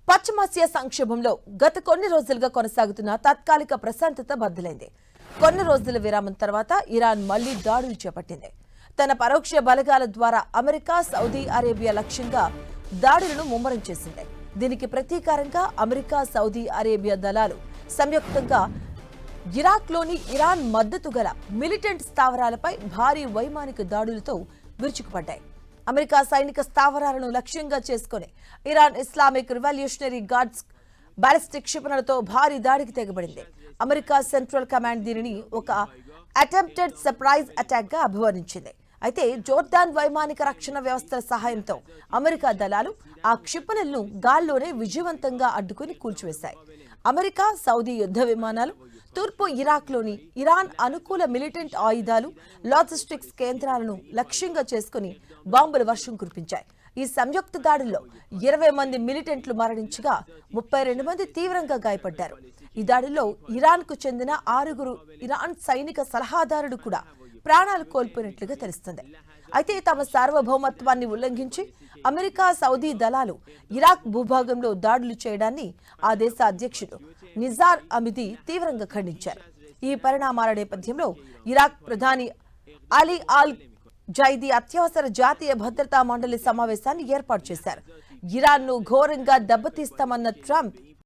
పశ్చిమాసియా సంక్షోభంలో గత కొన్ని రోజులుగా కొనసాగుతున్న తాత్కాలిక ప్రశాంతత బద్దలైంది. కొన్ని రోజుల విరామం తర్వాత ఇరాన్ మళ్లీ దాడులు చేపట్టింది. తన పరోక్ష బలగాల ద్వారా అమెరికా, సౌదీ అరేబియా లక్ష్యంగా దాడులను ముమ్మరం చేసింది. దీనికి ప్రతీకారంగా అమెరికా, సౌదీ అరేబియా దళాలు సంయుక్తంగా ఇరాక్లోని ఇరాన్ మద్దతు గల మిలిటెంట్ స్థావరాలపై భారీ వైమానిక దాడులతో విరుచుకుపడ్డాయి. అమెరికా సైనిక స్థావరాలను లక్ష్యంగా చేసుకుని Iran Islamic revolutionary guards ballistic క్షిపణులతో భారీ దాడికి తెగబడింది. అమెరికా సెంట్రల్ కమాండ్ దీనిని ఒక అటెంప్టెడ్ సర్ప్రైజ్ అటాక్ గా అభివర్ణించింది. అయితే జోర్డాన్ వైమానిక రక్షణ వ్యవస్థల సహాయంతో అమెరికా దళాలు ఆ క్షిపణులను గాల్లోనే విజయవంతంగా అడ్డుకుని కూల్చివేశాయి. అమెరికా, సౌదీ యుద్ధ విమానాలు తూర్పు ఇరాక్లోని ఇరాన్ అనుకూల మిలిటెంట్ ఆయుధాలు, లాజిస్టిక్స్ కేంద్రాలను లక్ష్యంగా చేసుకుని బాంబుల వర్షం కురిపించాయి. ఈ సంయుక్త దాడుల్లో 20 మంది మిలిటెంట్లు మరణించగా 32 మంది తీవ్రంగా గాయపడ్డారు. ఈ దాడిలో ఇరాన్కు చెందిన 6 ఇరాన్ సైనిక సలహాదారుడు కూడా ప్రాణాలు కోల్పోయినట్లుగా తెలుస్తుంది. అయితే తమ సార్వభౌమత్వాన్ని ఉల్లంఘించి అమెరికా, సౌదీ దళాలు ఇరాక్ భూభాగంలో దాడులు చేయడాన్ని ఆ దేశ అధ్యక్షుడు నిజార్ అమిది తీవ్రంగా ఖండించారు. ఈ పరిణామాల నేపథ్యంలో ఇరాక్ ప్రధాని అలీ అల్ జైదీ అత్యవసర జాతీయ భద్రతా మండలి సమావేశాన్ని ఏర్పాటు చేశారు. ఇరాన్ను ఘోరంగా దెబ్బతీస్తామన్న ట్రంప్